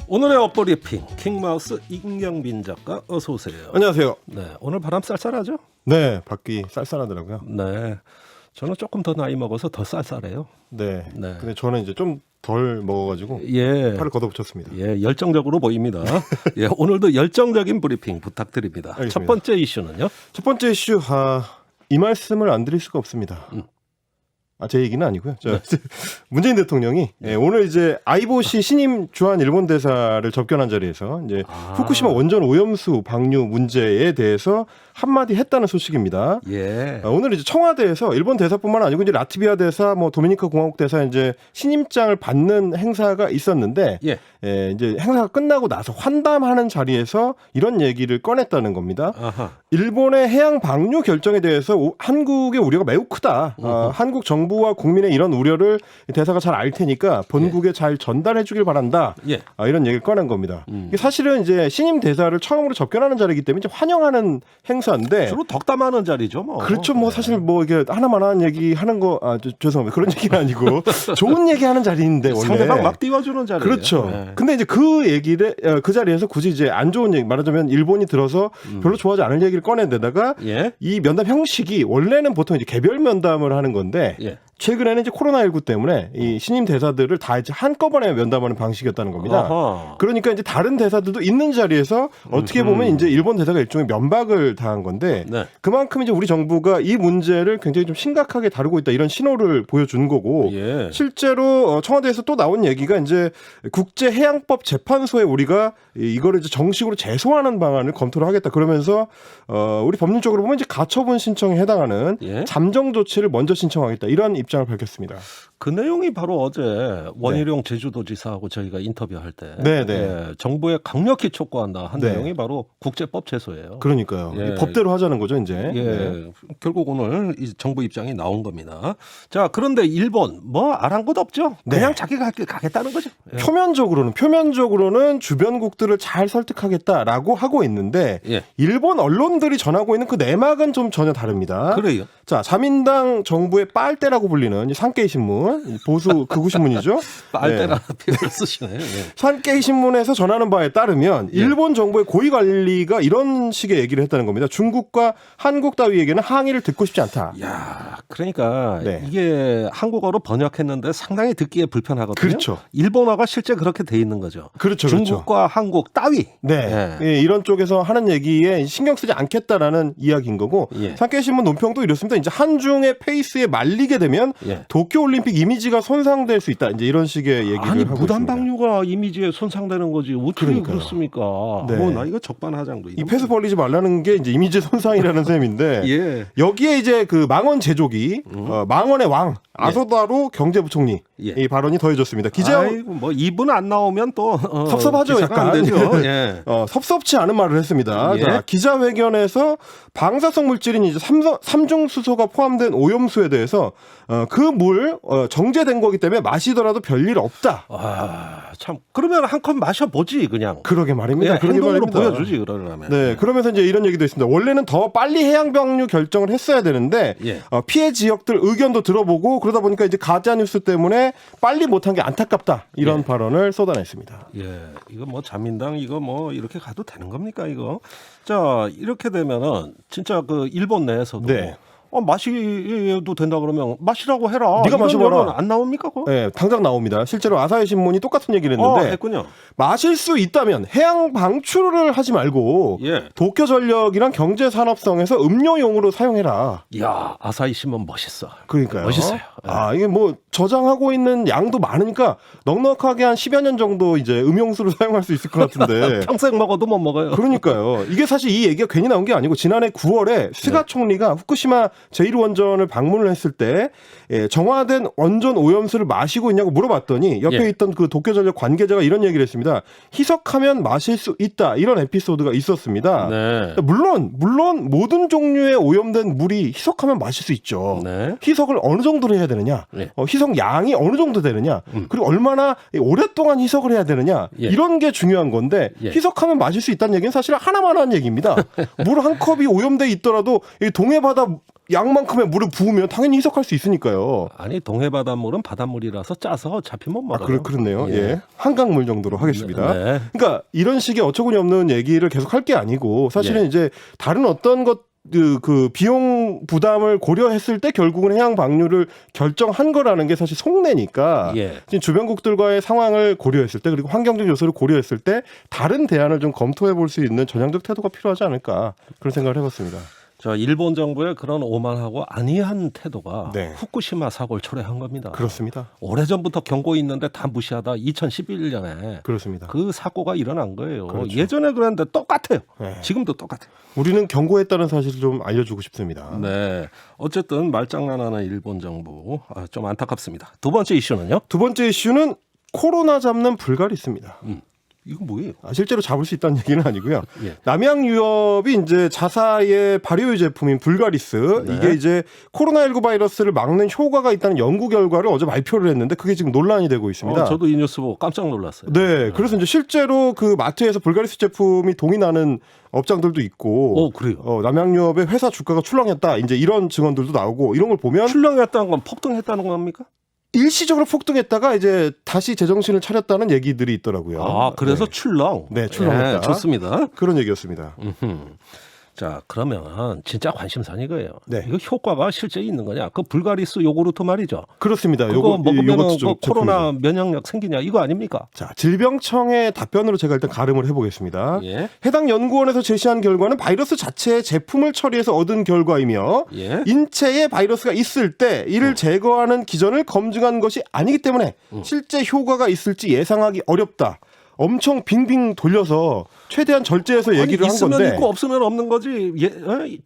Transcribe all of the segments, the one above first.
오늘의 업브리핑 킹마우스 임경빈 작가 어서 오세요. 안녕하세요. 네, 오늘 바람 쌀쌀하죠? 네, 밖이 쌀쌀하더라고요. 네, 저는 조금 더 나이 먹어서 더 쌀쌀해요. 네. 네. 근데 저는 이제 좀 덜 먹어가지고 예, 팔을 걷어붙였습니다. 예, 열정적으로 보입니다. 예, 오늘도 열정적인 브리핑 부탁드립니다. 알겠습니다. 첫 번째 이슈는요? 첫 번째 이슈, 이 말씀을 안 드릴 수가 없습니다. 제 얘기는 아니고요. 문재인 대통령이 오늘 이제 아이보시 신임 주한 일본 대사를 접견한 자리에서 이제 후쿠시마 원전 오염수 방류 문제에 대해서 한마디 했다는 소식입니다. 예. 오늘 이제 청와대에서 일본 대사뿐만 아니고 이제 라트비아 대사, 도미니카 공화국 대사 이제 신임장을 받는 행사가 있었는데, 예. 이제 행사가 끝나고 나서 환담하는 자리에서 이런 얘기를 꺼냈다는 겁니다. 아하. 일본의 해양 방류 결정에 대해서 한국의 우려가 매우 크다. 한국 정부와 국민의 이런 우려를 대사가 잘 알 테니까 본국에 잘 전달해 주길 바란다. 예. 이런 얘기를 꺼낸 겁니다. 이게 사실은 이제 신임 대사를 처음으로 접견하는 자리이기 때문에 이제 환영하는 행사인데 주로 덕담하는 자리죠, 뭐. 그렇죠. 사실 이게 하나만한 얘기 하는 거, 죄송합니다. 그런 얘기는 아니고 좋은 얘기 하는 자리인데 원래. 상대방 막 띄워주는 자리예요. 그렇죠. 네. 근데 이제 그 얘기를 그 자리에서 굳이 이제 안 좋은 얘기, 말하자면 일본이 들어서 별로 좋아하지 않을 얘기를 꺼낸 데다가 예. 이 면담 형식이 원래는 보통 이제 개별 면담을 하는 건데 예. 최근에는 이제 코로나19 때문에 이 신임 대사들을 다 이제 한꺼번에 면담하는 방식이었다는 겁니다. 아하. 그러니까 이제 다른 대사들도 있는 자리에서 어떻게 보면 이제 일본 대사가 일종의 면박을 당한 건데 네. 그만큼 이제 우리 정부가 이 문제를 굉장히 좀 심각하게 다루고 있다 이런 신호를 보여준 거고 예. 실제로 청와대에서 또 나온 얘기가 이제 국제해양법 재판소에 우리가 이거를 이제 정식으로 제소하는 방안을 검토를 하겠다 그러면서 우리 법률적으로 보면 이제 가처분 신청에 해당하는 예. 잠정 조치를 먼저 신청하겠다 이런 입장을 밝혔습니다. 그 내용이 바로 어제 원희룡 제주도지사하고 저희가 인터뷰할 때 네, 네. 예, 정부에 강력히 촉구한다 한 네. 내용이 바로 국제법 제소예요. 그러니까요. 예. 법대로 하자는 거죠, 이제. 예, 네. 결국 오늘 이 정부 입장이 나온 겁니다. 자, 그런데 일본 아랑곳 없죠? 그냥 네. 자기가 가겠다는 거죠. 예. 표면적으로는 주변국들을 잘 설득하겠다라고 하고 있는데 예. 일본 언론들이 전하고 있는 그 내막은 좀 전혀 다릅니다. 그래요. 자, 자민당 정부의 빨대라고 불리는 산케이 신문, 보수 극우 신문이죠. 빨대라는 표현을 쓰시네요. 예. 산케이 신문에서 전하는 바에 따르면 일본 정부의 고위 관리가 이런 식의 얘기를 했다는 겁니다. 중국과 한국 따위에게는 항의를 듣고 싶지 않다. 야, 그러니까 네. 이게 한국어로 번역했는데 상당히 듣기에 불편하거든요. 그렇죠. 일본어가 실제 그렇게 돼 있는 거죠. 그렇죠. 중국과 한국 따위. 네. 예. 예, 이런 쪽에서 하는 얘기에 신경 쓰지 않겠다라는 이야기인 거고 예. 산케이 신문 논평도 이렇습니다. 이제 한중의 페이스에 말리게 되면 예. 도쿄 올림픽 이미지가 손상될 수 있다. 이제 이런 식의 얘기를 아니 하고 무단 있습니다. 방류가 이미지에 손상되는 거지 어떻게 그러니까요. 그렇습니까? 네. 나 이거 적반하장도 이 폐수 벌리지 말라는 게 이제 이미지 손상이라는 셈인데 예. 여기에 이제 그 망원 제조기 망원의 왕 아소다로 경제부총리 예. 이 발언이 더해졌습니다. 아이고 이분 안 나오면 또 섭섭하죠, 기사가 안 약간. 되죠. 예. 섭섭치 않은 말을 했습니다. 예. 자, 기자회견에서 방사성 물질인 이제 삼중수소가 포함된 오염수에 대해서 그 물 정제된 거기 때문에 마시더라도 별일 없다. 참 그러면 한 컵 마셔보지 그냥. 그러게 말입니다. 예, 그러게 행동으로 말입니다. 보여주지 그러려면. 네, 그러면서 이제 이런 얘기도 있습니다. 원래는 더 빨리 해양 방류 결정을 했어야 되는데 예. 피해 지역들 의견도 들어보고 그러다 보니까 이제 가짜 뉴스 때문에 빨리 못한 게 안타깝다 이런 발언을 쏟아냈습니다. 예, 이거 자민당 이거 이렇게 가도 되는 겁니까 이거? 자, 이렇게 되면은 진짜 그 일본 내에서도 네. 마시도 된다 그러면 마시라고 해라. 네가 이런 마셔봐라. 여론 안 나옵니까? 그거? 네, 당장 나옵니다. 실제로 아사히 신문이 똑같은 얘기를 했는데 했군요. 마실 수 있다면 해양 방출을 하지 말고 예. 도쿄 전력이랑 경제산업성에서 음료용으로 사용해라. 야, 아사히 신문 멋있어. 그러니까요. 멋있어요. 이게 저장하고 있는 양도 많으니까 넉넉하게 한 10여 년 정도 이제 음용수로 사용할 수 있을 것 같은데. 평생 먹어도 못 먹어요. 그러니까요. 이게 사실 이 얘기가 괜히 나온 게 아니고 지난해 9월에 스가 총리가 후쿠시마 제1원전을 방문을 했을 때 정화된 원전 오염수를 마시고 있냐고 물어봤더니 옆에 있던 그 도쿄전력 관계자가 이런 얘기를 했습니다. 희석하면 마실 수 있다. 이런 에피소드가 있었습니다. 네. 물론 모든 종류의 오염된 물이 희석하면 마실 수 있죠. 네. 희석을 어느 정도로 해야 되느냐, 네. 희석 양이 어느 정도 되느냐, 그리고 얼마나 오랫동안 희석을 해야 되느냐 예. 이런 게 중요한 건데 예. 희석하면 마실 수 있다는 얘기는 사실 하나만 한 얘기입니다. 물 한 컵이 오염돼 있더라도 이 동해바다 양만큼의 물을 부으면 당연히 희석할 수 있으니까요. 아니 동해바닷물은 바닷물이라서 짜서 잡히면 먹어요. 그렇네요. 예. 한강물 정도로 하겠습니다. 네. 그러니까 이런 식의 어처구니 없는 얘기를 계속 할 게 아니고 사실은 예. 이제 다른 어떤 것 그 비용 부담을 고려했을 때 결국은 해양 방류를 결정한 거라는 게 사실 속내니까 예. 지금 주변국들과의 상황을 고려했을 때 그리고 환경적 요소를 고려했을 때 다른 대안을 좀 검토해 볼 수 있는 전향적 태도가 필요하지 않을까 그런 생각을 해봤습니다. 자, 일본 정부의 그런 오만하고 안이한 태도가 네. 후쿠시마 사고를 초래한 겁니다. 그렇습니다. 오래전부터 경고 있는데 다 무시하다 2011년에 그렇습니다. 그 사고가 일어난 거예요. 그렇죠. 예전에 그랬는데 똑같아요. 네. 지금도 똑같아요. 우리는 경고했다는 사실을 좀 알려주고 싶습니다. 네. 어쨌든 말장난하는 일본 정부 좀 안타깝습니다. 두 번째 이슈는요? 두 번째 이슈는 코로나 잡는 불가리스입니다. 이거 뭐예요? 실제로 잡을 수 있다는 얘기는 아니고요. 예. 남양유업이 이제 자사의 발효유 제품인 불가리스 네. 이게 이제 코로나19 바이러스를 막는 효과가 있다는 연구 결과를 어제 발표를 했는데 그게 지금 논란이 되고 있습니다. 저도 이 뉴스 보고 깜짝 놀랐어요. 네, 그래서 이제 실제로 그 마트에서 불가리스 제품이 동의나는 업장들도 있고, 그래요? 남양유업의 회사 주가가 출렁했다, 이제 이런 증언들도 나오고 이런 걸 보면 출렁했다는 건 폭등했다는 겁니까? 일시적으로 폭등했다가 이제 다시 제정신을 차렸다는 얘기들이 있더라고요. 그래서 네. 출렁. 네, 출렁했다. 네, 좋습니다. 그런 얘기였습니다. 자, 그러면 진짜 관심사는 이거예요. 네. 이거 효과가 실제 있는 거냐? 그 불가리스 요구르트 말이죠. 그렇습니다. 그거 먹으면 요거트 코로나 면역력 생기냐? 이거 아닙니까? 자, 질병청의 답변으로 제가 일단 가름을 해보겠습니다. 예. 해당 연구원에서 제시한 결과는 바이러스 자체의 제품을 처리해서 얻은 결과이며 예. 인체에 바이러스가 있을 때 이를 제거하는 기전을 검증한 것이 아니기 때문에 실제 효과가 있을지 예상하기 어렵다. 엄청 빙빙 돌려서 최대한 절제해서 얘기를 한 있으면 건데 있고 없으면 없는 거지.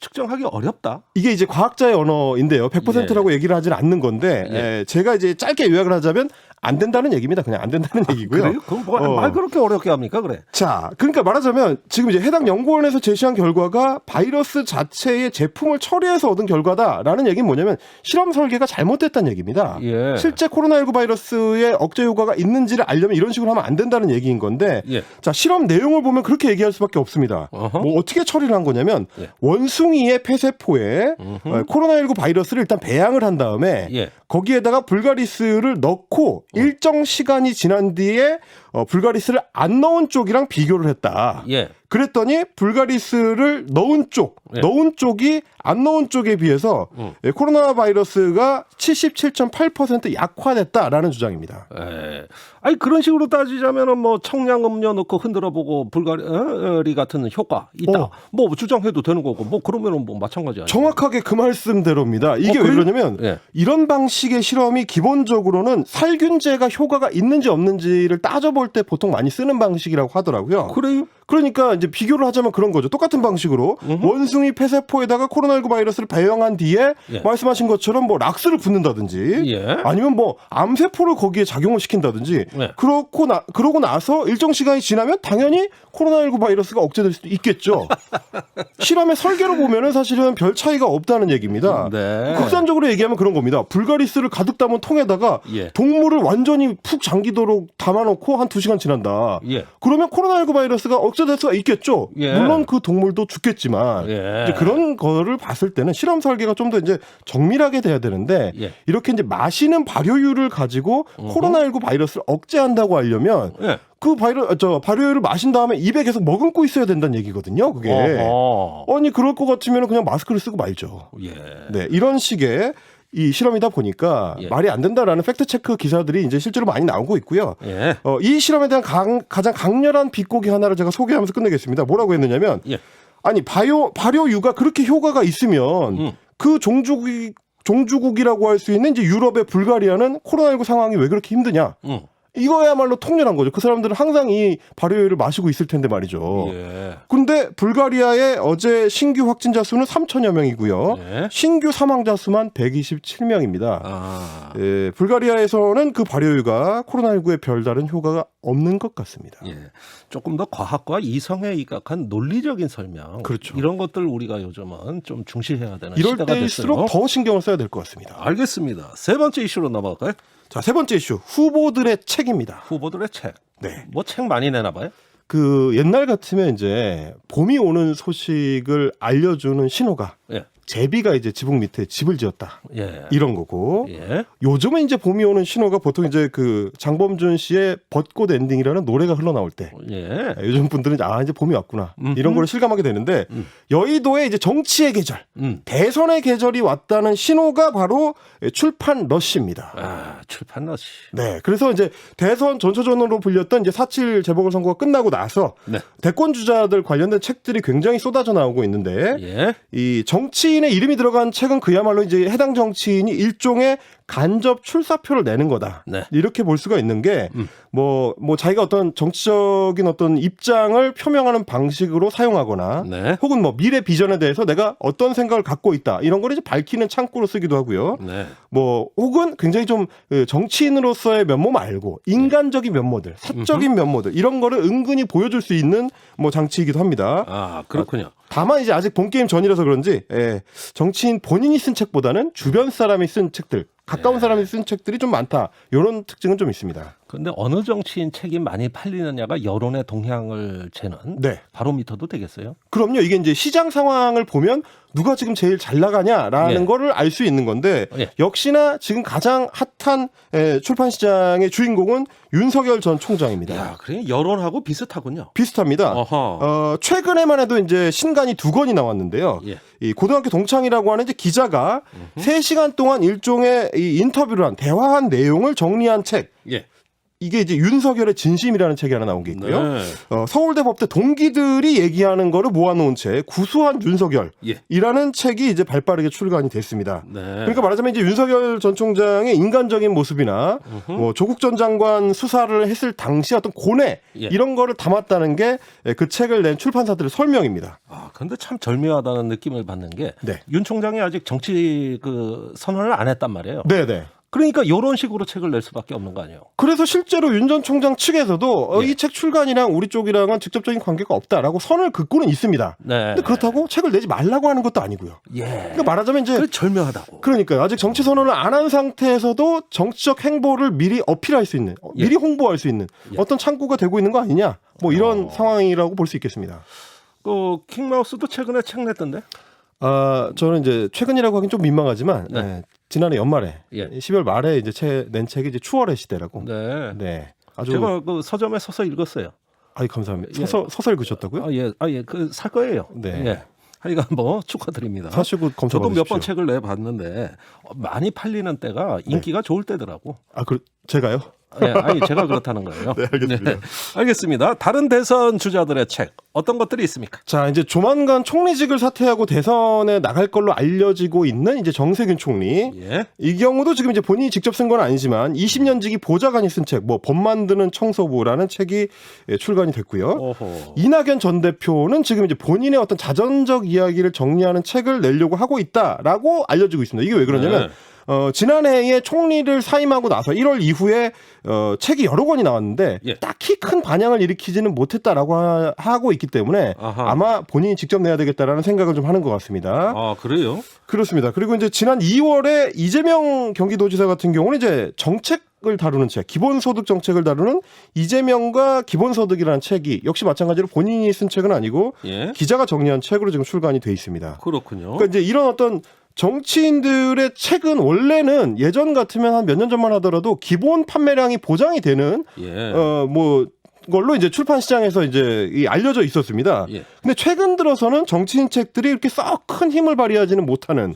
측정하기 어렵다. 이게 이제 과학자의 언어인데요. 100%라고 얘기를 하진 않는 건데 제가 이제 짧게 요약을 하자면 안 된다는 얘기입니다. 그냥 안 된다는 얘기고요. 그래요? 그럼 말 그렇게 어렵게 합니까? 그래. 자, 그러니까 말하자면 지금 이제 해당 연구원에서 제시한 결과가 바이러스 자체의 제품을 처리해서 얻은 결과다라는 얘기는 뭐냐면 실험 설계가 잘못됐다는 얘기입니다. 예. 실제 코로나19 바이러스의 억제 효과가 있는지를 알려면 이런 식으로 하면 안 된다는 얘기인 건데 예. 자, 실험 내용을 보면 그렇게 얘기할 수밖에 없습니다. 어허. 뭐 어떻게 처리를 한 거냐면 예. 원숭이의 폐세포에 코로나19 바이러스를 일단 배양을 한 다음에 예. 거기에다가 불가리스를 넣고 일정 시간이 지난 뒤에 불가리스를 안 넣은 쪽이랑 비교를 했다. 예. 그랬더니 불가리스를 넣은 쪽이 안 넣은 쪽에 비해서 코로나 바이러스가 77.8% 약화됐다라는 주장입니다. 아니 그런 식으로 따지자면은 뭐 청량 음료 넣고 흔들어 보고 불가리 같은 효과 있다. 뭐 주장해도 되는 거고 뭐 그러면은 뭐 마찬가지 아니에요. 정확하게 그 말씀대로입니다. 이게 왜 그러냐면 이런 방식의 실험이 기본적으로는 살균제가 효과가 있는지 없는지를 따져볼 때 보통 많이 쓰는 방식이라고 하더라고요. 그래요? 그러니까 이제 비교를 하자면 그런 거죠. 똑같은 방식으로 원숭이 폐세포에다가 코로나19 바이러스를 배양한 뒤에 말씀하신 것처럼 뭐 락스를 붓는다든지 아니면 뭐 암세포를 거기에 작용을 시킨다든지 그러고 나서 일정 시간이 지나면 당연히 코로나19 바이러스가 억제될 수도 있겠죠. 실험의 설계로 보면은 사실은 별 차이가 없다는 얘기입니다. 네. 극단적으로 얘기하면 그런 겁니다. 불가리스를 가득 담은 통에다가 동물을 완전히 푹 잠기도록 담아놓고 한 2시간 지난다. 그러면 코로나19 바이러스가 억제될 수가 있겠죠. 물론 그 동물도 죽겠지만 이제 그런 거를 봤을 때는 실험 설계가 좀 더 이제 정밀하게 돼야 되는데 이렇게 이제 마시는 발효유를 가지고 코로나19 바이러스를 억제한다고 하려면 그 발효유를 마신 다음에 입에 계속 머금고 있어야 된다는 얘기거든요. 그게 아니 그럴 것 같으면 그냥 마스크를 쓰고 말죠. 네, 이런 식의 이 실험이다 보니까 말이 안 된다라는 팩트 체크 기사들이 이제 실제로 많이 나오고 있고요. 이 실험에 대한 가장 강렬한 비꼬기 하나를 제가 소개하면서 끝내겠습니다. 뭐라고 했느냐면 아니 발효유가 그렇게 효과가 있으면 그 종주국이라고 할 수 있는 이제 유럽의 불가리아는 코로나19 상황이 왜 그렇게 힘드냐? 이거야말로 통렬한 거죠. 그 사람들은 항상 이 발효유를 마시고 있을 텐데 말이죠. 근데 불가리아의 어제 신규 확진자 수는 3천여 명이고요. 신규 사망자 수만 127명입니다. 불가리아에서는 그 발효유가 코로나19에 별다른 효과가 없는 것 같습니다. 조금 더 과학과 이성에 입각한 논리적인 설명. 그렇죠. 이런 것들 우리가 요즘은 좀 중시해야 되는 이럴 시대가 때일수록 됐어요. 더 신경을 써야 될 것 같습니다. 알겠습니다. 세 번째 이슈로 넘어갈까요? 자, 세 번째 이슈 후보들의 책입니다. 후보들의 책. 네. 뭐 책 많이 내나 봐요? 그 옛날 같으면 이제 봄이 오는 소식을 알려주는 신호가 제비가 이제 지붕 밑에 집을 지었다. 예. 이런 거고. 예. 요즘은 이제 봄이 오는 신호가 보통 이제 그 장범준 씨의 벚꽃 엔딩이라는 노래가 흘러나올 때. 예. 요즘 분들은 이제 봄이 왔구나. 이런 걸 실감하게 되는데 여의도에 이제 정치의 계절, 대선의 계절이 왔다는 신호가 바로 출판 러시입니다. 아, 출판 러시. 네. 그래서 이제 대선 전초전으로 불렸던 이제 4.7 재보궐선거가 끝나고 나서 네. 대권 주자들 관련된 책들이 굉장히 쏟아져 나오고 있는데 예. 이 정치인의 이름이 들어간 책은 그야말로 이제 해당 정치인이 일종의 간접 출사표를 내는 거다. 네. 이렇게 볼 수가 있는 게 뭐 자기가 어떤 정치적인 어떤 입장을 표명하는 방식으로 사용하거나 네. 혹은 뭐 미래 비전에 대해서 내가 어떤 생각을 갖고 있다. 이런 걸 이제 밝히는 창구로 쓰기도 하고요. 네. 뭐 혹은 굉장히 좀 정치인으로서의 면모 말고 인간적인 면모들, 사적인 면모들 이런 거를 은근히 보여줄 수 있는 뭐 장치이기도 합니다. 아, 그렇군요. 다만 이제 아직 본 게임 전이라서 그런지 정치인 본인이 쓴 책보다는 주변 사람이 쓴 책들, 가까운 사람이 쓴 책들이 좀 많다. 이런 특징은 좀 있습니다. 근데 어느 정치인 책이 많이 팔리느냐가 여론의 동향을 재는 네. 바로미터도 되겠어요? 그럼요. 이게 이제 시장 상황을 보면 누가 지금 제일 잘 나가냐라는 예. 거를 알 수 있는 건데 예. 역시나 지금 가장 핫한 출판 시장의 주인공은 윤석열 전 총장입니다. 야, 그래 여론하고 비슷하군요. 비슷합니다. 어허. 최근에만 해도 이제 신간이 2권이 나왔는데요. 예. 이 고등학교 동창이라고 하는 이제 기자가 3시간 동안 일종의 이 인터뷰를 한 대화한 내용을 정리한 책. 예. 이게 이제 윤석열의 진심이라는 책이 하나 나온 게 있고요. 네. 서울대 법대 동기들이 얘기하는 거를 모아놓은 책 구수한 윤석열이라는 예. 책이 이제 발빠르게 출간이 됐습니다. 네. 그러니까 말하자면 이제 윤석열 전 총장의 인간적인 모습이나 뭐 조국 전 장관 수사를 했을 당시 어떤 고뇌 예. 이런 거를 담았다는 게 그 책을 낸 출판사들의 설명입니다. 아, 근데 참 절묘하다는 느낌을 받는 게 윤 네. 총장이 아직 정치 그 선언을 안 했단 말이에요. 네네. 그러니까 이런 식으로 책을 낼 수밖에 없는 거 아니에요? 그래서 실제로 윤 전 총장 측에서도 예. 이 책 출간이랑 우리 쪽이랑은 직접적인 관계가 없다라고 선을 긋고는 있습니다. 네. 근데 그렇다고 책을 내지 말라고 하는 것도 아니고요. 예. 그러니까 말하자면 이제 그 절묘하다고. 그러니까요. 아직 정치 선언을 안 한 상태에서도 정치적 행보를 미리 어필할 수 있는, 예. 미리 홍보할 수 있는 예. 어떤 창구가 되고 있는 거 아니냐. 뭐 이런 상황이라고 볼 수 있겠습니다. 그 킹마우스도 최근에 책 냈던데? 저는 이제 최근이라고 하긴 좀 민망하지만 네. 지난해 연말에 예. 12월 말에 이제 낸 책이 이제 추월의 시대라고. 네. 네. 아주 제가 그 서점에 서서 읽었어요. 아이 감사합니다. 예. 서서 읽으셨다고요? 예. 그 살 거예요. 네. 예. 하여간 뭐 축하드립니다. 사시고 검사 저도 몇 받으십시오. 번 책을 내봤는데 많이 팔리는 때가 인기가 좋을 때더라고. 제가요? 예, 아니 제가 그렇다는 거예요. 네, 알겠습니다. 알겠습니다. 다른 대선 주자들의 책 어떤 것들이 있습니까? 자, 이제 조만간 총리직을 사퇴하고 대선에 나갈 걸로 알려지고 있는 이제 정세균 총리. 예. 이 경우도 지금 이제 본인이 직접 쓴 건 아니지만 20년지기 보좌관이 쓴 책, 뭐 법 만드는 청소부라는 책이 출간이 됐고요. 오호. 이낙연 전 대표는 지금 이제 본인의 어떤 자전적 이야기를 정리하는 책을 내려고 하고 있다라고 알려지고 있습니다. 이게 왜 그러냐면 네. 지난해에 총리를 사임하고 나서 1월 이후에 책이 여러 권이 나왔는데 예. 딱히 큰 반향을 일으키지는 못했다라고 하고 있기 때문에 아하. 아마 본인이 직접 내야 되겠다라는 생각을 좀 하는 것 같습니다. 아, 그래요? 그렇습니다. 그리고 이제 지난 2월에 이재명 경기도지사 같은 경우는 이제 정책을 다루는 책, 기본소득 정책을 다루는 이재명과 기본소득이라는 책이 역시 마찬가지로 본인이 쓴 책은 아니고 예. 기자가 정리한 책으로 지금 출간이 돼 있습니다. 그렇군요. 그러니까 이제 이런 어떤 정치인들의 책은 원래는 예전 같으면 한 몇 년 전만 하더라도 기본 판매량이 보장이 되는 예. 뭐 걸로 이제 출판 시장에서 이제 알려져 있었습니다. 예. 근데 최근 들어서는 정치인 책들이 이렇게 썩 큰 힘을 발휘하지는 못하는.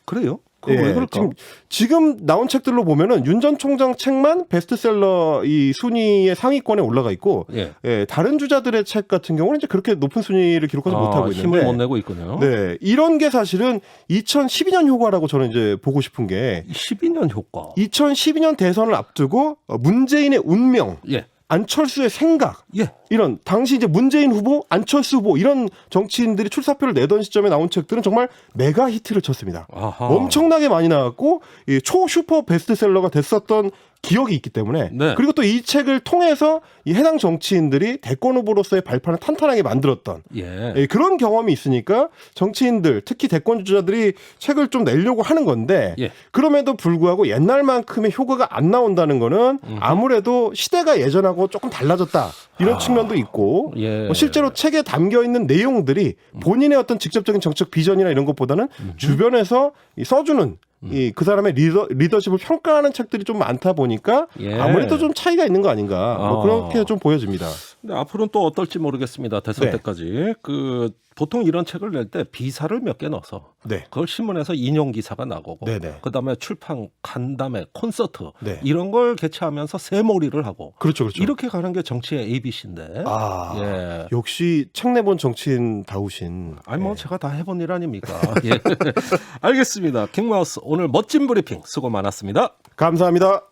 그래요? 그거 왜 그럴까? 지금 나온 책들로 보면은 윤 전 총장 책만 베스트셀러 이 순위의 상위권에 올라가 있고, 예. 다른 주자들의 책 같은 경우는 이제 그렇게 높은 순위를 기록하지 못하고 있는데 힘을 못 내고 있군요. 네, 이런 게 사실은 2012년 효과라고 저는 이제 보고 싶은 게 12년 효과. 2012년 대선을 앞두고 문재인의 운명, 예. 안철수의 생각, 예. 이런 당시 이제 문재인 후보, 안철수 후보 이런 정치인들이 출사표를 내던 시점에 나온 책들은 정말 메가 히트를 쳤습니다. 아하. 엄청나게 많이 나왔고 이 초슈퍼 베스트셀러가 됐었던 기억이 있기 때문에 네. 그리고 또 이 책을 통해서 이 해당 정치인들이 대권 후보로서의 발판을 탄탄하게 만들었던 예. 그런 경험이 있으니까 정치인들 특히 대권 주자들이 책을 좀 내려고 하는 건데 예. 그럼에도 불구하고 옛날만큼의 효과가 안 나온다는 거는 아무래도 시대가 예전하고 조금 달라졌다 이런 측면도 있고 예. 뭐 실제로 책에 담겨 있는 내용들이 본인의 어떤 직접적인 정책 비전이나 이런 것보다는 주변에서 이 써주는 이 그 사람의 리더십을 평가하는 책들이 좀 많다 보니까 예. 아무래도 좀 차이가 있는 거 아닌가 뭐 그렇게 좀 보여집니다. 근데 앞으로는 또 어떨지 모르겠습니다. 대선 네. 때까지 보통 이런 책을 낼 때 비사를 몇 개 넣어서 네. 그걸 신문에서 인용 기사가 나오고 네네. 그다음에 출판 간담회 콘서트 네. 이런 걸 개최하면서 새몰이를 하고 그렇죠, 그렇죠. 이렇게 가는 게 정치의 ABC인데. 아, 예. 역시 책 내본 정치인 다우신. 아니 뭐 예. 제가 다 해본 일 아닙니까? 예. 알겠습니다. 킹마우스 오늘 멋진 브리핑 수고 많았습니다. 감사합니다.